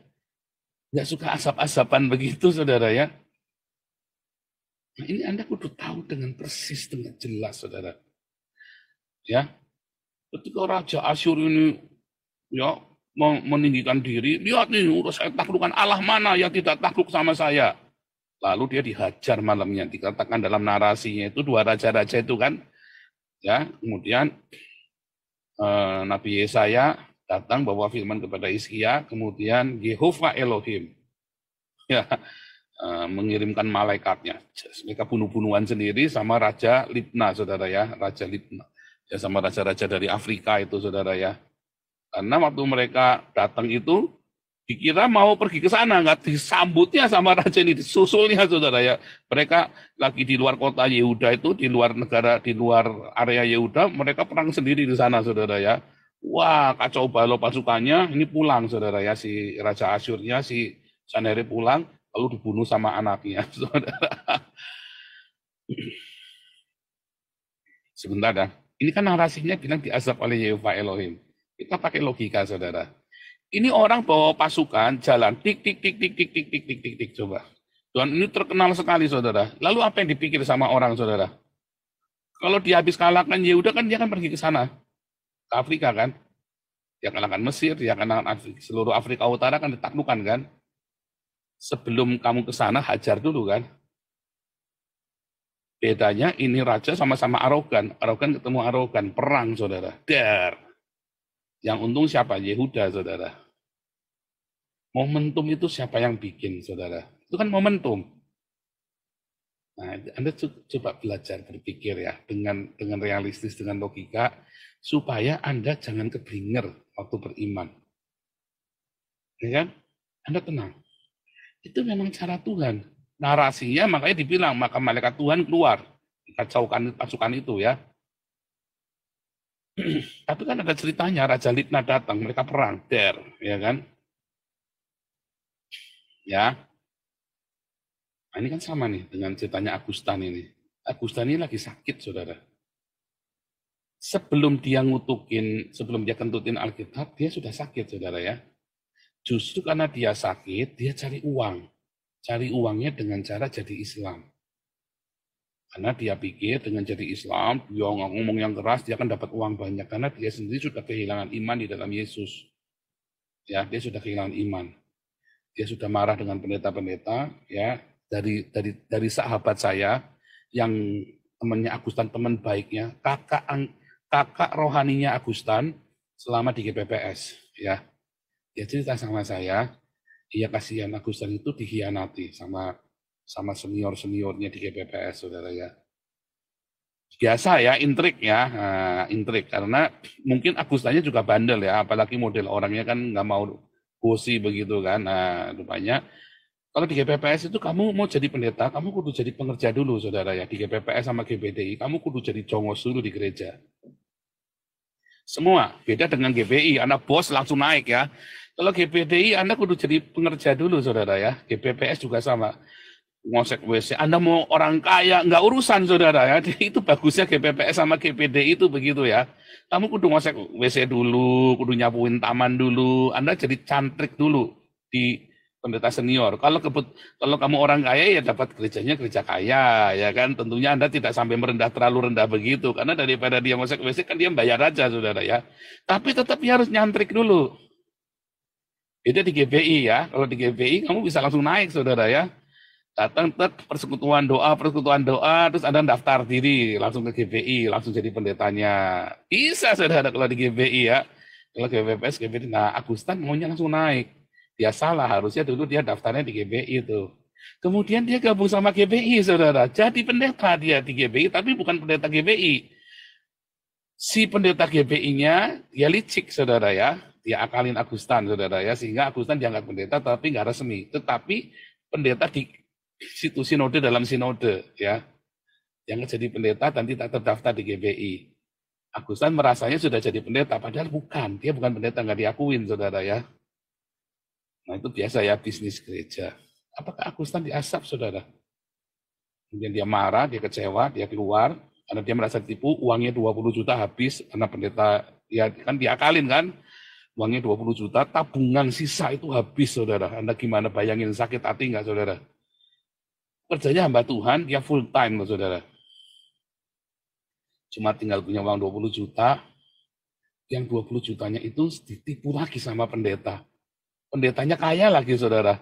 Nggak suka asap-asapan begitu, saudara ya. Nah, ini Anda kudu tahu dengan persis, dengan jelas, saudara. Ya, ketika Raja Asyur ini ya meninggikan diri, lihat nih, udah saya taklukkan, Allah mana yang tidak takluk sama saya. Lalu dia dihajar malamnya, dikatakan dalam narasinya itu dua raja-raja itu kan. Ya, kemudian Nabi Yesaya datang bawa firman kepada Hizkia, kemudian Yehova Elohim. Ya, mengirimkan malaikatnya. Mereka bunuh-bunuhan sendiri sama Raja Libna, saudara ya. Raja Libna. Ya, sama raja-raja dari Afrika itu, saudara ya. Karena waktu mereka datang itu, dikira mau pergi ke sana, nggak disambutnya sama raja ini, disusulnya, saudara ya. Mereka lagi di luar kota Yehuda itu, di luar negara, di luar area Yehuda, mereka perang sendiri di sana, saudara ya. Wah, kacau balau pasukannya, ini pulang, saudara ya. Si Raja Asyurnya, si Sanherib pulang, lalu dibunuh sama anaknya, saudara. Sebentar dah. Ini kan narasinya bilang diazab oleh Yehova Elohim. Kita pakai logika, saudara. Ini orang bawa pasukan jalan tik tik tik tik tik tik tik tik tik tik, coba. Dan ini terkenal sekali, saudara. Lalu apa yang dipikir sama orang, saudara? Kalau dia habis kalahkan Yehuda kan dia kan pergi ke sana, ke Afrika kan. Dia kalahkan Mesir, dia kalahkan seluruh Afrika Utara kan ditaklukkan kan. Sebelum kamu ke sana, hajar dulu kan. Bedanya ini raja sama-sama arogan. Arogan ketemu arogan. Perang, saudara. Der. Yang untung siapa? Yehuda, saudara. Momentum itu siapa yang bikin, saudara? Itu kan momentum. Nah, Anda coba belajar berpikir ya. Dengan realistis, dengan logika. Supaya Anda jangan keblinger waktu beriman. Ya kan? Anda tenang. Itu memang cara Tuhan. Narasinya makanya dibilang, maka malaikat Tuhan keluar. Dikacaukan pasukan itu ya. Tapi kan ada ceritanya, Raja Libna datang, mereka perang, der, ya kan? Ya. Nah, ini kan sama nih dengan ceritanya Agustan ini. Agustan ini lagi sakit, saudara. Sebelum dia kentutin Alkitab, dia sudah sakit, saudara ya. Justru karena dia sakit, dia cari uang. Cari uangnya dengan cara jadi Islam. Karena dia pikir dengan jadi Islam, dia ngomong yang keras, dia akan dapat uang banyak. Karena dia sendiri sudah kehilangan iman di dalam Yesus. Ya, dia sudah kehilangan iman. Dia sudah marah dengan pendeta-pendeta, ya, dari sahabat saya yang temannya Agustan, teman baiknya, kakak rohaninya Agustan selama di GPPS, ya. Dia cerita sama saya, iya kasihan Agustan itu dikhianati sama senior-seniornya di GPPS, saudara ya. Biasa ya, intrik ya, intrik. Karena mungkin Agustannya juga bandel ya, apalagi model orangnya kan nggak mau bosi begitu kan. Nah, rupanya kalau di GPPS itu kamu mau jadi pendeta, kamu kudu jadi pengerja dulu, saudara ya. Di GPPS sama GBDI, kamu kudu jadi congos dulu di gereja. Semua beda dengan GBI, Anda bos langsung naik ya. Kalau GBDI, Anda kudu jadi pengerja dulu, saudara ya. GPPS juga sama. Ngosek WC, Anda mau orang kaya, nggak urusan, saudara ya. Jadi itu bagusnya GPPS sama GBDI itu begitu ya. Kamu kudu ngosek WC dulu, kudu nyapuin taman dulu, Anda jadi cantrik dulu di pendeta senior. Kalau kamu orang kaya ya dapat gerejanya gereja kaya, ya kan. Tentunya Anda tidak sampai terlalu rendah begitu, karena daripada dia ngosek WC kan dia bayar aja, saudara ya. Tapi tetap dia harus nyantrik dulu. Beda di GBI ya. Kalau di GBI kamu bisa langsung naik, saudara ya. Datang persekutuan doa, terus Anda daftar diri langsung ke GBI, langsung jadi pendetanya. Bisa, saudara, kalau di GBI ya. Kalau GPPS, GBI, nah Agustan maunya langsung naik. Dia salah, harusnya dulu dia daftarnya di GBI itu. Kemudian dia gabung sama GBI, saudara. Jadi pendeta dia di GBI, tapi bukan pendeta GBI. Si pendeta GBI-nya, dia licik, saudara ya. Dia akalin Agustan, saudara ya. Sehingga Agustan dianggap pendeta, tapi nggak resmi. Tetapi pendeta di situ sinode dalam sinode ya, yang jadi pendeta dan tidak terdaftar di GBI. Agustan merasanya sudah jadi pendeta, padahal bukan, dia bukan pendeta, nggak diakuin, saudara ya. Nah itu biasa ya bisnis gereja. Apakah Agustan diasap, saudara? Kemudian dia marah, dia kecewa, dia keluar karena dia merasa ditipu, uangnya 20 juta habis karena pendeta ya kan diakalin kan, uangnya 20 juta, tabungan sisa itu habis, saudara. Anda gimana bayangin, sakit hati nggak, saudara? Kerjanya hamba Tuhan, dia full time loh, saudara. Cuma tinggal punya uang 20 juta, yang 20 jutanya itu ditipu lagi sama pendeta. Pendetanya kaya lagi, saudara.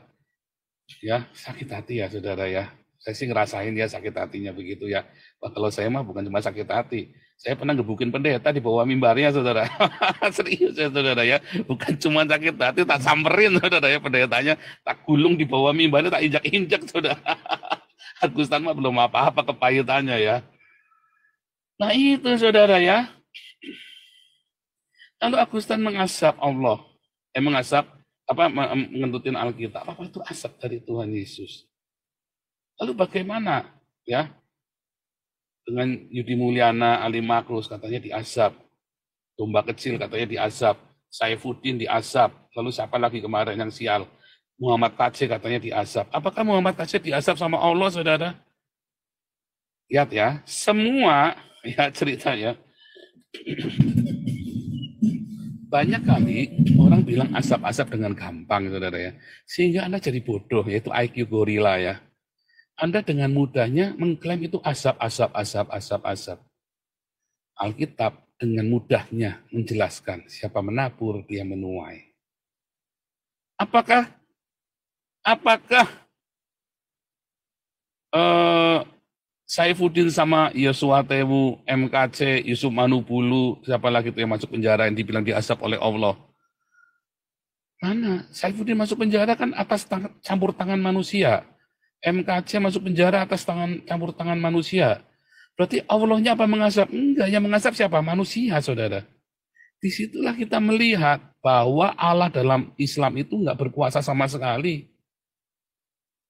Ya, sakit hati ya, saudara ya. Saya sih ngerasain ya sakit hatinya begitu ya. Wah, kalau saya mah bukan cuma sakit hati. Saya pernah gebukin pendeta di bawah mimbarnya, saudara. Serius ya, saudara ya. Bukan cuma sakit hati, tak samperin, saudara ya, pendetanya. Tak gulung di bawah mimbarnya, tak injak-injak, saudara. Agustan mah belum apa-apa kepahitannya ya. Nah itu, saudara ya. Lalu Agustan mengasap Allah. Mengentutin Alkitab. Apa itu asap dari Tuhan Yesus? Lalu bagaimana ya? Dengan Yudi Mulyana, Ali Makrus katanya diasap. Domba kecil katanya diasap. Saifuddin diasap. Lalu siapa lagi kemarin yang sial? Muhammad Kaceh katanya diasap. Apakah Muhammad Kaceh diasap sama Allah, saudara? Lihat ya, semua ya ceritanya. Banyak kali orang bilang asap-asap dengan gampang, saudara ya. Sehingga Anda jadi bodoh, yaitu IQ gorila ya. Anda dengan mudahnya mengklaim itu asap. Alkitab dengan mudahnya menjelaskan siapa menabur, dia menuai. Apakah Saifuddin sama Yosua Tewu, MKC, Yusuf Manubulu, siapa lagi itu yang masuk penjara yang dibilang diasap oleh Allah? Mana? Saifuddin masuk penjara kan atas campur tangan manusia. MKC masuk penjara atas campur tangan manusia. Berarti Allahnya apa mengasap? Enggak, yang mengasap siapa? Manusia, saudara. Disitulah kita melihat bahwa Allah dalam Islam itu enggak berkuasa sama sekali.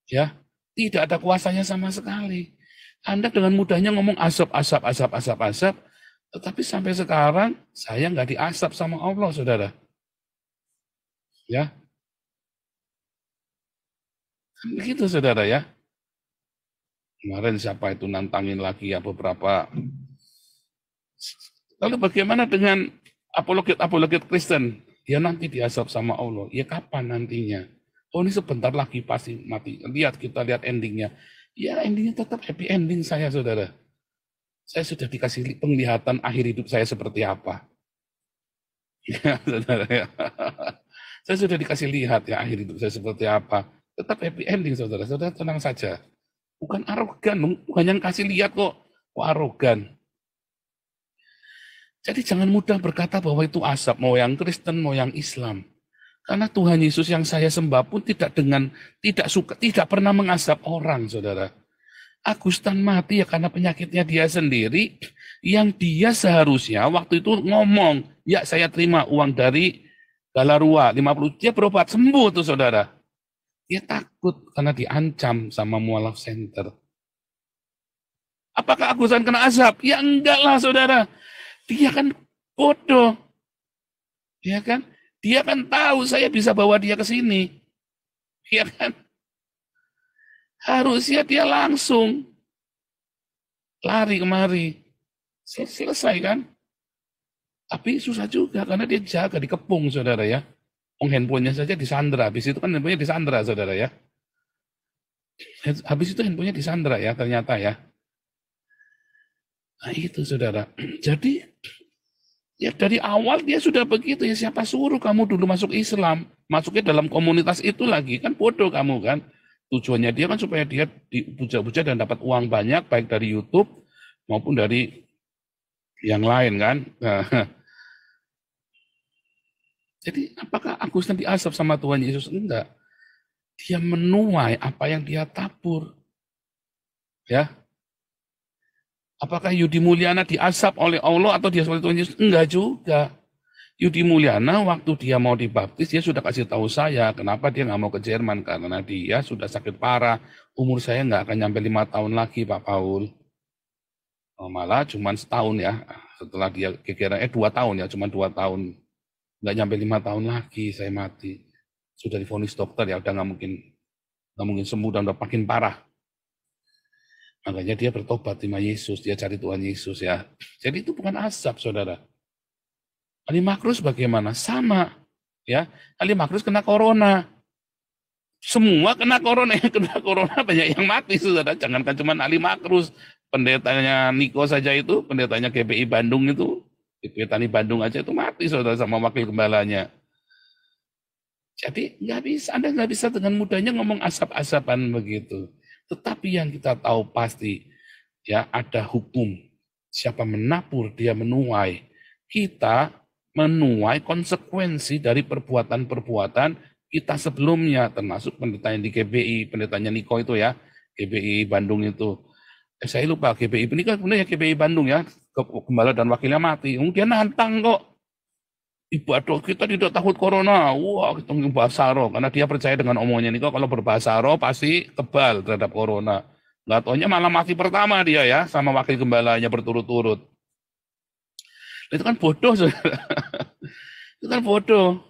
Ya, tidak ada kuasanya sama sekali. Anda dengan mudahnya ngomong asap, tetapi sampai sekarang saya nggak diasap sama Allah, saudara. Ya, kan begitu, saudara ya. Kemarin siapa itu nantangin lagi ya beberapa. Lalu bagaimana dengan apologet Kristen? Dia nanti diasap sama Allah. Ya kapan nantinya? Oh ini sebentar lagi pasti mati. Kita lihat endingnya. Ya endingnya tetap happy ending saya, saudara. Saya sudah dikasih penglihatan akhir hidup saya seperti apa. Ya, saudara ya. Saya sudah dikasih lihat ya akhir hidup saya seperti apa. Tetap happy ending, saudara. Saudara tenang saja. Bukan arogan, bukan yang kasih lihat kok arogan. Jadi jangan mudah berkata bahwa itu asap, mau yang Kristen, mau yang Islam. Karena Tuhan Yesus yang saya sembah pun tidak pernah mengasap orang, saudara. Agustan mati ya karena penyakitnya dia sendiri, yang dia seharusnya waktu itu ngomong, ya saya terima uang dari Galarua 50, dia berobat sembuh tuh saudara. Dia takut karena diancam sama mualaf center. Apakah Agustan kena asap? Ya enggak lah saudara. Dia kan bodoh. Ya kan? Dia kan tahu saya bisa bawa dia ke sini. Ya kan? Harusnya dia langsung lari kemari. Selesai kan? Tapi susah juga karena dia jaga dikepung saudara ya. Handphonenya saja disandra. Habis itu kan handphonenya disandra saudara ya. Habis itu handphonenya disandra ya ternyata ya. Nah itu saudara. Jadi ya dari awal dia sudah begitu ya. Siapa suruh kamu dulu masuk Islam? Masuknya dalam komunitas itu lagi. Kan bodoh kamu kan. Tujuannya dia kan supaya dia dipuja-puja dan dapat uang banyak, baik dari YouTube maupun dari yang lain kan. Jadi apakah Agustan diasap sama Tuhan Yesus? Enggak. Dia menuai apa yang dia tabur. Ya. Apakah Yudi Mulyana diasap oleh Allah atau dia seperti Tuhan Yesus? Enggak juga. Yudi Mulyana waktu dia mau dibaptis, dia sudah kasih tahu saya kenapa dia nggak mau ke Jerman, karena dia sudah sakit parah. Umur saya nggak akan nyampe 5 tahun lagi, Pak Paul. Malah cuma setahun ya. Setelah dia kira 2 tahun ya, cuma 2 tahun. Nggak nyampe 5 tahun lagi saya mati. Sudah divonis dokter ya, udah nggak mungkin sembuh dan udah makin parah. Makanya dia bertobat sama Yesus, dia cari Tuhan Yesus ya. Jadi itu bukan asap, saudara. Ali Makrus bagaimana? Sama. Ya, Ali Makrus kena corona. Semua kena corona, yang kena corona banyak yang mati, saudara. Jangankan cuma Ali Makrus, pendetanya Niko saja itu, pendetanya GPI Bandung itu, GPI Tani Bandung aja itu mati, saudara, sama wakil gembalanya. Jadi Anda nggak bisa dengan mudahnya ngomong asap-asapan begitu. Tetapi yang kita tahu pasti, ya ada hukum. Siapa menabur, dia menuai. Kita menuai konsekuensi dari perbuatan-perbuatan kita sebelumnya, termasuk pendeta yang di GBI, pendetanya Niko itu ya, GBI Bandung itu. Saya lupa GBI, ini kan benar ya GBI Bandung ya, gembala dan wakilnya mati. Dia nantang kok. Ibadah kita tidak takut corona. Wah, kita bahasa roh, karena dia percaya dengan omongannya Niko, kalau berbahasa roh pasti kebal terhadap corona. Nggak taunya malah mati pertama dia ya, sama wakil gembalanya berturut-turut. Itu kan bodoh, saudara. Itu kan bodoh.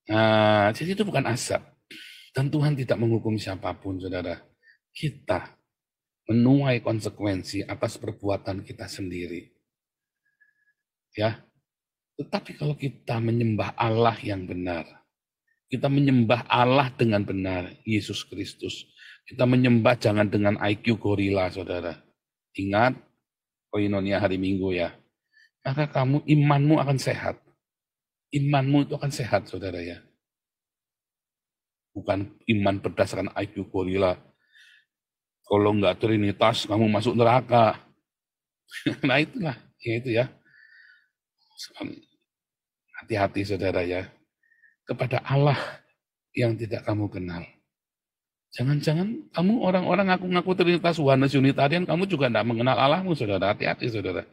Nah, jadi itu bukan asap. Dan Tuhan tidak menghukum siapapun, saudara. Kita menuai konsekuensi atas perbuatan kita sendiri. Ya. Tetapi kalau kita menyembah Allah yang benar, kita menyembah Allah dengan benar, Yesus Kristus. Kita menyembah jangan dengan IQ gorila, saudara. Ingat, koinonia hari Minggu ya. Maka imanmu akan sehat. Imanmu itu akan sehat, saudara ya. Bukan iman berdasarkan IQ gorila. Kalau enggak Trinitas, kamu masuk neraka. Nah itulah, ya itu ya. Hati-hati saudara ya. Kepada Allah yang tidak kamu kenal. Jangan-jangan kamu orang-orang ngaku-ngaku Trinitas, Oneness, Unitarian, kamu juga tidak mengenal Allahmu, saudara. Hati-hati, saudara.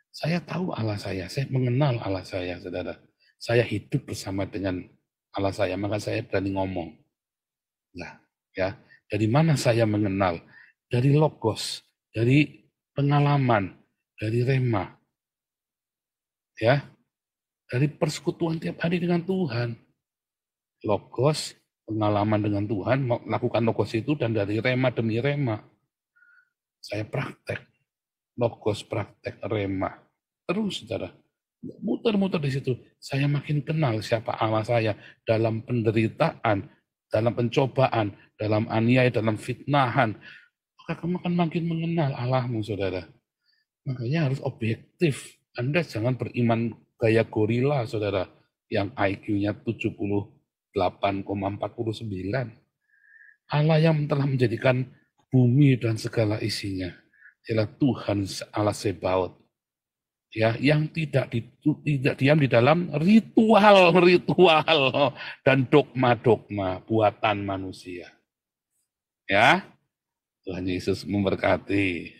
Saya tahu Allah saya mengenal Allah saya, saudara. Saya hidup bersama dengan Allah saya, maka saya berani ngomong. Nah, ya, dari mana saya mengenal? Dari logos, dari pengalaman, dari rema. Ya, dari persekutuan tiap hari dengan Tuhan. Logos, pengalaman dengan Tuhan, melakukan logos itu, dan dari rema demi rema. Saya praktek. Logos, praktek, rema. Terus, saudara. Muter-muter di situ. Saya makin kenal siapa Allah saya dalam penderitaan, dalam pencobaan, dalam aniaya, dalam fitnahan, maka kamu akan makin mengenal Allahmu, saudara. Makanya harus objektif. Anda jangan beriman gaya gorila, saudara, yang IQ-nya 78,49. Allah yang telah menjadikan bumi dan segala isinya ialah Tuhan Allah Sebaot, ya, yang tidak diam di dalam ritual dan dogma buatan manusia. Ya, Tuhan Yesus memberkati.